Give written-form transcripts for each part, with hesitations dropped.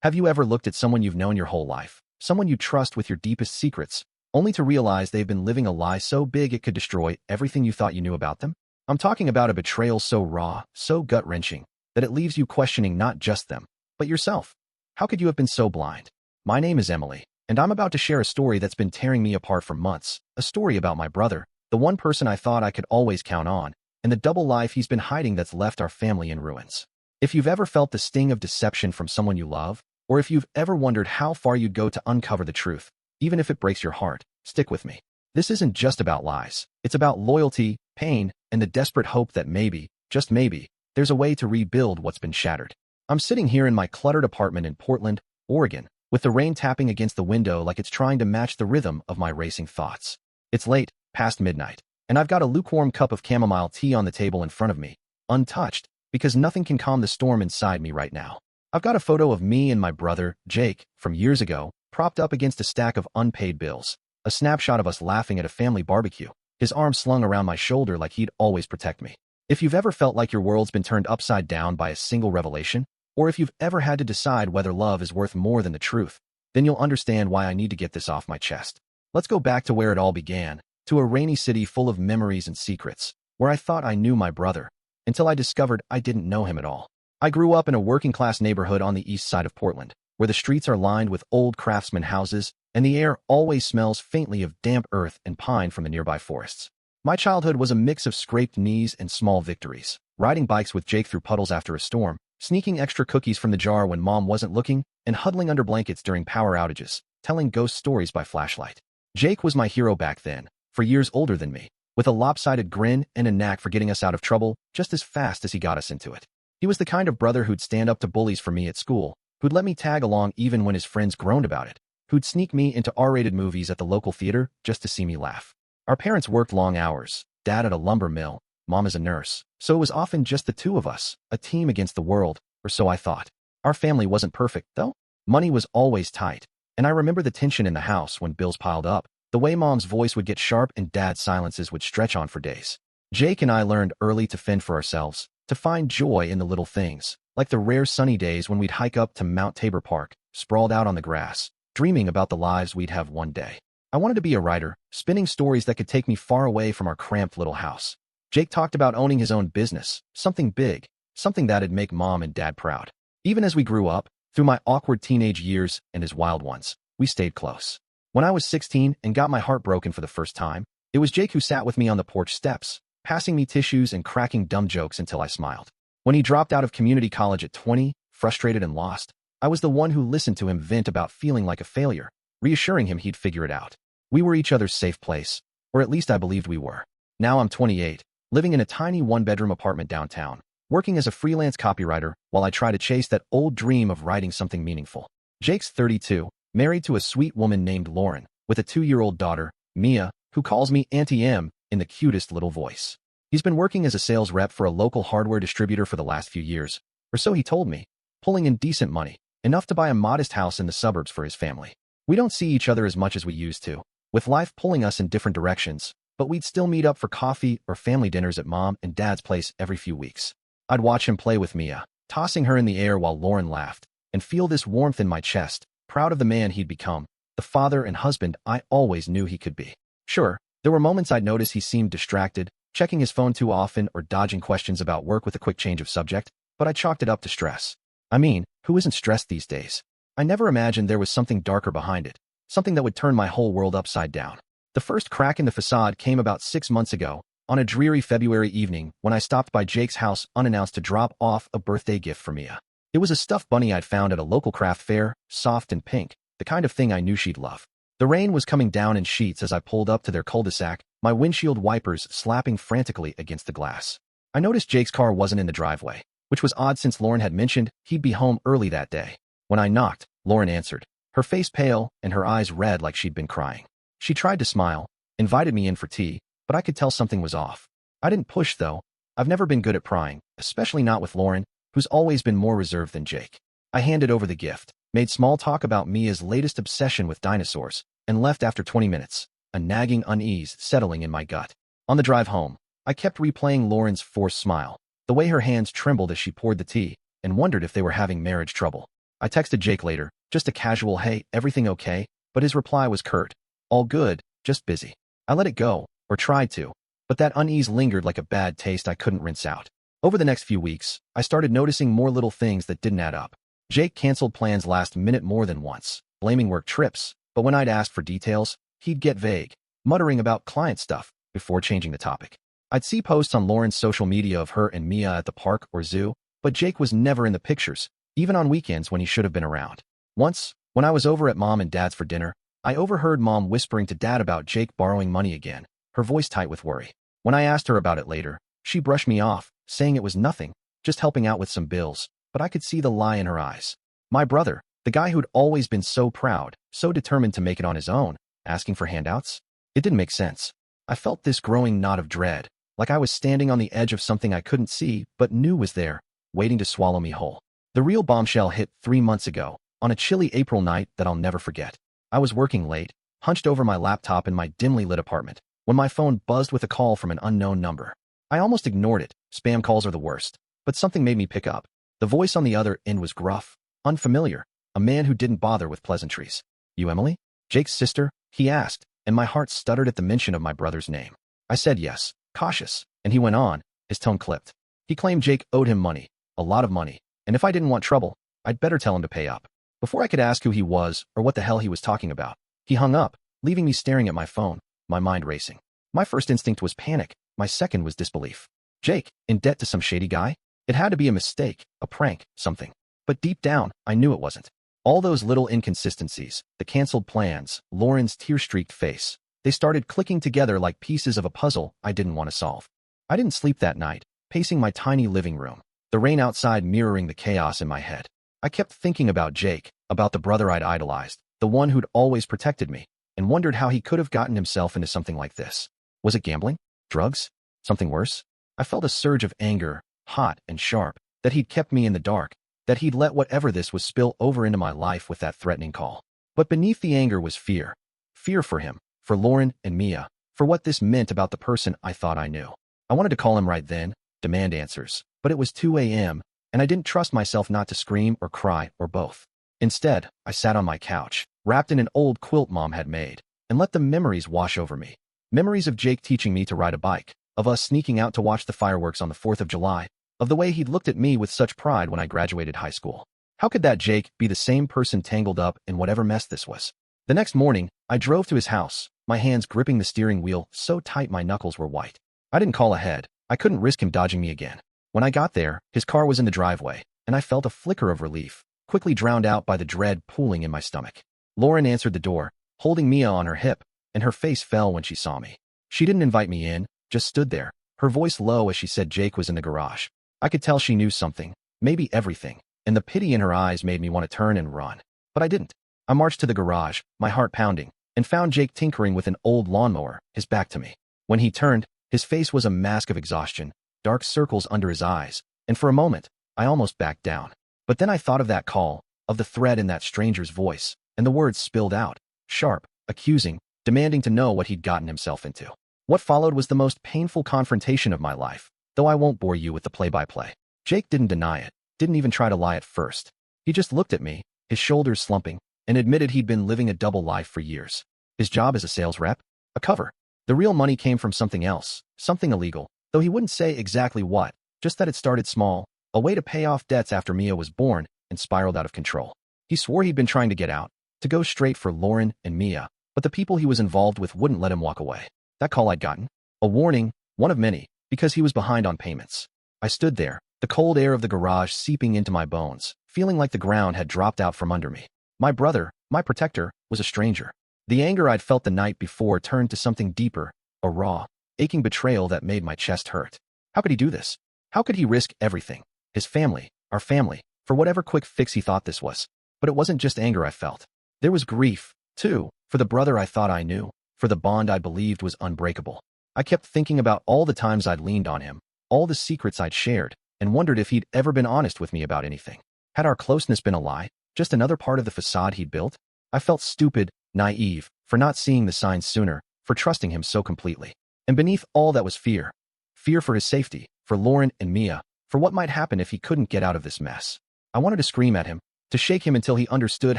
Have you ever looked at someone you've known your whole life, someone you trust with your deepest secrets, only to realize they've been living a lie so big it could destroy everything you thought you knew about them? I'm talking about a betrayal so raw, so gut-wrenching, that it leaves you questioning not just them, but yourself. How could you have been so blind? My name is Emily, and I'm about to share a story that's been tearing me apart for months, a story about my brother, the one person I thought I could always count on, and the double life he's been hiding that's left our family in ruins. If you've ever felt the sting of deception from someone you love, or if you've ever wondered how far you'd go to uncover the truth, even if it breaks your heart, stick with me. This isn't just about lies. It's about loyalty, pain, and the desperate hope that maybe, just maybe, there's a way to rebuild what's been shattered. I'm sitting here in my cluttered apartment in Portland, Oregon, with the rain tapping against the window like it's trying to match the rhythm of my racing thoughts. It's late, past midnight, and I've got a lukewarm cup of chamomile tea on the table in front of me, untouched, because nothing can calm the storm inside me right now. I've got a photo of me and my brother, Jake, from years ago, propped up against a stack of unpaid bills, a snapshot of us laughing at a family barbecue, his arm slung around my shoulder like he'd always protect me. If you've ever felt like your world's been turned upside down by a single revelation, or if you've ever had to decide whether love is worth more than the truth, then you'll understand why I need to get this off my chest. Let's go back to where it all began, to a rainy city full of memories and secrets, where I thought I knew my brother, until I discovered I didn't know him at all. I grew up in a working-class neighborhood on the east side of Portland, where the streets are lined with old craftsman houses, and the air always smells faintly of damp earth and pine from the nearby forests. My childhood was a mix of scraped knees and small victories, riding bikes with Jake through puddles after a storm, sneaking extra cookies from the jar when mom wasn't looking, and huddling under blankets during power outages, telling ghost stories by flashlight. Jake was my hero back then, for years older than me, with a lopsided grin and a knack for getting us out of trouble just as fast as he got us into it. He was the kind of brother who'd stand up to bullies for me at school, who'd let me tag along even when his friends groaned about it, who'd sneak me into R-rated movies at the local theater just to see me laugh. Our parents worked long hours, dad at a lumber mill, mom as a nurse, so it was often just the two of us, a team against the world, or so I thought. Our family wasn't perfect, though. Money was always tight, and I remember the tension in the house when bills piled up, the way mom's voice would get sharp and dad's silences would stretch on for days. Jake and I learned early to fend for ourselves, to find joy in the little things, like the rare sunny days when we'd hike up to Mount Tabor Park, sprawled out on the grass, dreaming about the lives we'd have one day. I wanted to be a writer, spinning stories that could take me far away from our cramped little house. Jake talked about owning his own business, something big, something that'd make mom and dad proud. Even as we grew up, through my awkward teenage years and his wild ones, we stayed close. When I was 16 and got my heart broken for the first time, it was Jake who sat with me on the porch steps, passing me tissues and cracking dumb jokes until I smiled. When he dropped out of community college at 20, frustrated and lost, I was the one who listened to him vent about feeling like a failure, reassuring him he'd figure it out. We were each other's safe place, or at least I believed we were. Now I'm 28, living in a tiny one-bedroom apartment downtown, working as a freelance copywriter while I try to chase that old dream of writing something meaningful. Jake's 32, married to a sweet woman named Lauren, with a 2-year-old daughter, Mia, who calls me Auntie M in the cutest little voice. He's been working as a sales rep for a local hardware distributor for the last few years, or so he told me, pulling in decent money, enough to buy a modest house in the suburbs for his family. We don't see each other as much as we used to, with life pulling us in different directions, but we'd still meet up for coffee or family dinners at mom and dad's place every few weeks. I'd watch him play with Mia, tossing her in the air while Lauren laughed, and feel this warmth in my chest, proud of the man he'd become, the father and husband I always knew he could be. Sure, there were moments I'd notice he seemed distracted, checking his phone too often or dodging questions about work with a quick change of subject, but I chalked it up to stress. I mean, who isn't stressed these days? I never imagined there was something darker behind it, something that would turn my whole world upside down. The first crack in the facade came about 6 months ago, on a dreary February evening when I stopped by Jake's house unannounced to drop off a birthday gift for Mia. It was a stuffed bunny I'd found at a local craft fair, soft and pink, the kind of thing I knew she'd love. The rain was coming down in sheets as I pulled up to their cul-de-sac, my windshield wipers slapping frantically against the glass. I noticed Jake's car wasn't in the driveway, which was odd since Lauren had mentioned he'd be home early that day. When I knocked, Lauren answered, her face pale and her eyes red like she'd been crying. She tried to smile, invited me in for tea, but I could tell something was off. I didn't push, though. I've never been good at prying, especially not with Lauren, who's always been more reserved than Jake. I handed over the gift, made small talk about Mia's latest obsession with dinosaurs, and left after 20 minutes, a nagging unease settling in my gut. On the drive home, I kept replaying Lauren's forced smile, the way her hands trembled as she poured the tea, and wondered if they were having marriage trouble. I texted Jake later, just a casual "Hey, everything okay?" But his reply was curt. "All good, just busy." I let it go, or tried to, but that unease lingered like a bad taste I couldn't rinse out. Over the next few weeks, I started noticing more little things that didn't add up. Jake canceled plans last minute more than once, blaming work trips, but when I'd ask for details, he'd get vague, muttering about client stuff before changing the topic. I'd see posts on Lauren's social media of her and Mia at the park or zoo, but Jake was never in the pictures, even on weekends when he should have been around. Once, when I was over at Mom and Dad's for dinner, I overheard Mom whispering to Dad about Jake borrowing money again, her voice tight with worry. When I asked her about it later, she brushed me off, saying it was nothing, just helping out with some bills, but I could see the lie in her eyes. My brother, the guy who'd always been so proud, so determined to make it on his own, asking for handouts? It didn't make sense. I felt this growing knot of dread, like I was standing on the edge of something I couldn't see but knew was there, waiting to swallow me whole. The real bombshell hit 3 months ago, on a chilly April night that I'll never forget. I was working late, hunched over my laptop in my dimly lit apartment, when my phone buzzed with a call from an unknown number. I almost ignored it. Spam calls are the worst. But something made me pick up. The voice on the other end was gruff, unfamiliar, a man who didn't bother with pleasantries. "You Emily? Jake's sister?" he asked, and my heart stuttered at the mention of my brother's name. I said yes, cautious, and he went on, his tone clipped. He claimed Jake owed him money, a lot of money, and if I didn't want trouble, I'd better tell him to pay up. Before I could ask who he was or what the hell he was talking about, he hung up, leaving me staring at my phone, my mind racing. My first instinct was panic, my second was disbelief. Jake, in debt to some shady guy? It had to be a mistake, a prank, something. But deep down, I knew it wasn't. All those little inconsistencies, the canceled plans, Lauren's tear-streaked face, they started clicking together like pieces of a puzzle I didn't want to solve. I didn't sleep that night, pacing my tiny living room, the rain outside mirroring the chaos in my head. I kept thinking about Jake, about the brother I'd idolized, the one who'd always protected me, and wondered how he could have gotten himself into something like this. Was it gambling? Drugs? Something worse? I felt a surge of anger, hot and sharp, that he'd kept me in the dark, that he'd let whatever this was spill over into my life with that threatening call. But beneath the anger was fear. Fear for him, for Lauren and Mia, for what this meant about the person I thought I knew. I wanted to call him right then, demand answers, but it was 2 a.m., and I didn't trust myself not to scream or cry or both. Instead, I sat on my couch, wrapped in an old quilt Mom had made, and let the memories wash over me. Memories of Jake teaching me to ride a bike, of us sneaking out to watch the fireworks on the 4th of July, of the way he'd looked at me with such pride when I graduated high school. How could that Jake be the same person tangled up in whatever mess this was? The next morning, I drove to his house, my hands gripping the steering wheel so tight my knuckles were white. I didn't call ahead. I couldn't risk him dodging me again. When I got there, his car was in the driveway, and I felt a flicker of relief, quickly drowned out by the dread pooling in my stomach. Lauren answered the door, holding Mia on her hip, and her face fell when she saw me. She didn't invite me in, just stood there, her voice low as she said Jake was in the garage. I could tell she knew something, maybe everything, and the pity in her eyes made me want to turn and run. But I didn't. I marched to the garage, my heart pounding, and found Jake tinkering with an old lawnmower, his back to me. When he turned, his face was a mask of exhaustion, dark circles under his eyes, and for a moment, I almost backed down. But then I thought of that call, of the threat in that stranger's voice, and the words spilled out, sharp, accusing, demanding to know what he'd gotten himself into. What followed was the most painful confrontation of my life, though I won't bore you with the play-by-play. Jake didn't deny it, didn't even try to lie at first. He just looked at me, his shoulders slumping, and admitted he'd been living a double life for years. His job as a sales rep? A cover. The real money came from something else, something illegal, though he wouldn't say exactly what, just that it started small, a way to pay off debts after Mia was born, and spiraled out of control. He swore he'd been trying to get out, to go straight for Lauren and Mia, but the people he was involved with wouldn't let him walk away. That call I'd gotten? A warning, one of many, because he was behind on payments. I stood there, the cold air of the garage seeping into my bones, feeling like the ground had dropped out from under me. My brother, my protector, was a stranger. The anger I'd felt the night before turned to something deeper, a raw, aching betrayal that made my chest hurt. How could he do this? How could he risk everything? His family, our family, for whatever quick fix he thought this was. But it wasn't just anger I felt. There was grief, too, for the brother I thought I knew, for the bond I believed was unbreakable. I kept thinking about all the times I'd leaned on him, all the secrets I'd shared, and wondered if he'd ever been honest with me about anything. Had our closeness been a lie, just another part of the facade he'd built? I felt stupid, naive, for not seeing the signs sooner, for trusting him so completely. And beneath all that was fear. Fear for his safety, for Lauren and Mia, for what might happen if he couldn't get out of this mess. I wanted to scream at him, to shake him until he understood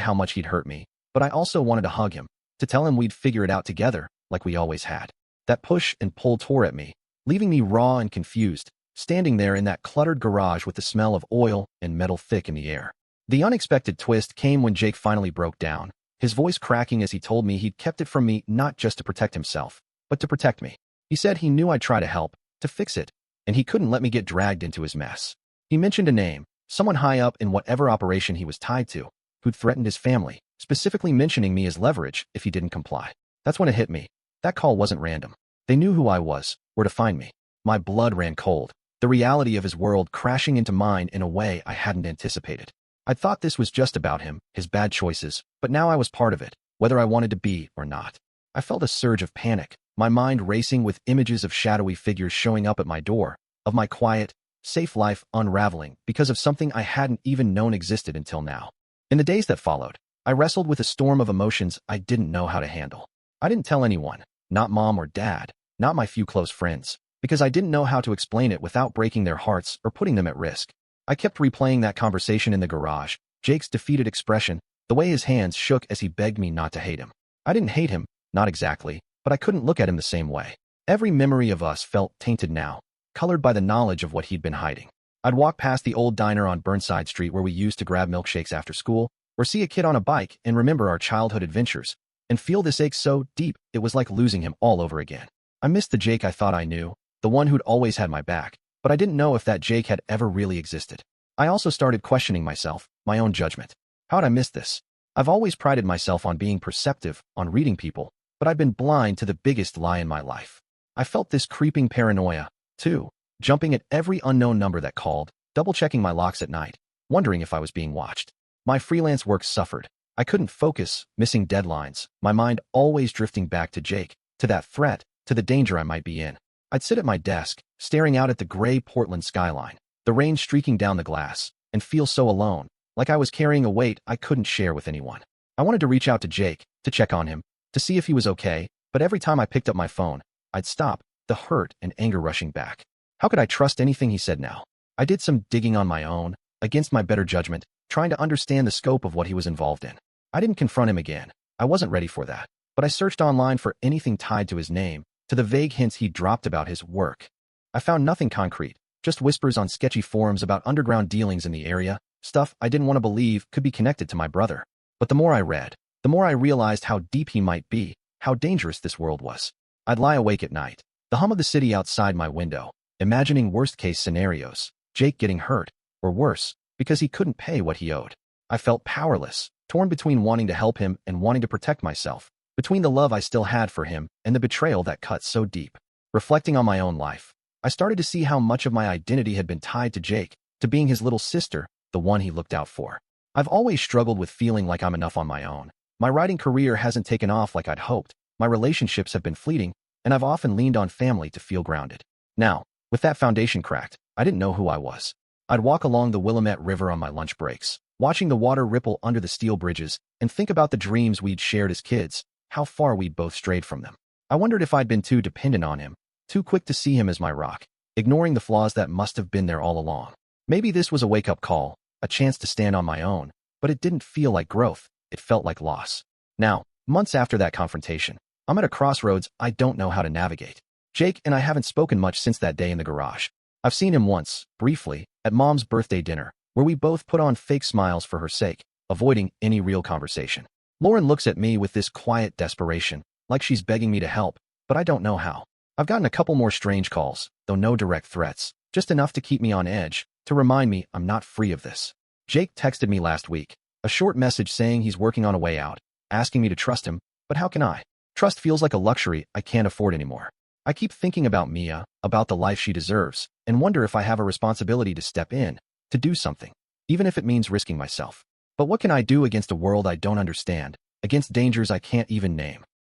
how much he'd hurt me, but I also wanted to hug him, to tell him we'd figure it out together, like we always had. That push and pull tore at me, leaving me raw and confused, standing there in that cluttered garage with the smell of oil and metal thick in the air. The unexpected twist came when Jake finally broke down, his voice cracking as he told me he'd kept it from me not just to protect himself, but to protect me. He said he knew I'd try to help, to fix it, and he couldn't let me get dragged into his mess. He mentioned a name, someone high up in whatever operation he was tied to, who'd threatened his family, specifically mentioning me as leverage if he didn't comply. That's when it hit me. That call wasn't random. They knew who I was, where to find me. My blood ran cold, the reality of his world crashing into mine in a way I hadn't anticipated. I'd thought this was just about him, his bad choices, but now I was part of it, whether I wanted to be or not. I felt a surge of panic, my mind racing with images of shadowy figures showing up at my door, of my quiet, safe life unraveling because of something I hadn't even known existed until now. In the days that followed, I wrestled with a storm of emotions I didn't know how to handle. I didn't tell anyone, not mom or dad, not my few close friends, because I didn't know how to explain it without breaking their hearts or putting them at risk. I kept replaying that conversation in the garage, Jake's defeated expression, the way his hands shook as he begged me not to hate him. I didn't hate him, not exactly, but I couldn't look at him the same way. Every memory of us felt tainted now, colored by the knowledge of what he'd been hiding. I'd walk past the old diner on Burnside Street where we used to grab milkshakes after school, or see a kid on a bike and remember our childhood adventures, and feel this ache so deep it was like losing him all over again. I missed the Jake I thought I knew, the one who'd always had my back, but I didn't know if that Jake had ever really existed. I also started questioning myself, my own judgment. How'd I miss this? I've always prided myself on being perceptive, on reading people, but I'd been blind to the biggest lie in my life. I felt this creeping paranoia, too, jumping at every unknown number that called, double-checking my locks at night, wondering if I was being watched. My freelance work suffered. I couldn't focus, missing deadlines, my mind always drifting back to Jake, to that threat, to the danger I might be in. I'd sit at my desk, staring out at the gray Portland skyline, the rain streaking down the glass, and feel so alone, like I was carrying a weight I couldn't share with anyone. I wanted to reach out to Jake, to check on him, to see if he was okay, but every time I picked up my phone, I'd stop, the hurt and anger rushing back. How could I trust anything he said now? I did some digging on my own, against my better judgment, trying to understand the scope of what he was involved in. I didn't confront him again. I wasn't ready for that, but I searched online for anything tied to his name, to the vague hints he dropped about his work. I found nothing concrete, just whispers on sketchy forums about underground dealings in the area, stuff I didn't want to believe could be connected to my brother. But the more I read, the more I realized how deep he might be, how dangerous this world was. I'd lie awake at night, the hum of the city outside my window, imagining worst-case scenarios, Jake getting hurt, or worse, because he couldn't pay what he owed. I felt powerless, torn between wanting to help him and wanting to protect myself, between the love I still had for him and the betrayal that cut so deep. Reflecting on my own life, I started to see how much of my identity had been tied to Jake, to being his little sister, the one he looked out for. I've always struggled with feeling like I'm enough on my own. My writing career hasn't taken off like I'd hoped, my relationships have been fleeting, and I've often leaned on family to feel grounded. Now, with that foundation cracked, I didn't know who I was. I'd walk along the Willamette River on my lunch breaks, watching the water ripple under the steel bridges, and think about the dreams we'd shared as kids, how far we'd both strayed from them. I wondered if I'd been too dependent on him, too quick to see him as my rock, ignoring the flaws that must have been there all along. Maybe this was a wake-up call, a chance to stand on my own, but it didn't feel like growth, it felt like loss. Now, months after that confrontation, I'm at a crossroads I don't know how to navigate. Jake and I haven't spoken much since that day in the garage. I've seen him once, briefly, at Mom's birthday dinner, where we both put on fake smiles for her sake, avoiding any real conversation. Lauren looks at me with this quiet desperation, like she's begging me to help, but I don't know how. I've gotten a couple more strange calls, though no direct threats, just enough to keep me on edge, to remind me I'm not free of this. Jake texted me last week, a short message saying he's working on a way out, asking me to trust him, but how can I? Trust feels like a luxury I can't afford anymore. I keep thinking about Mia, about the life she deserves, and wonder if I have a responsibility to step in, to do something, even if it means risking myself. But what can I do against a world I don't understand, against dangers I can't even name?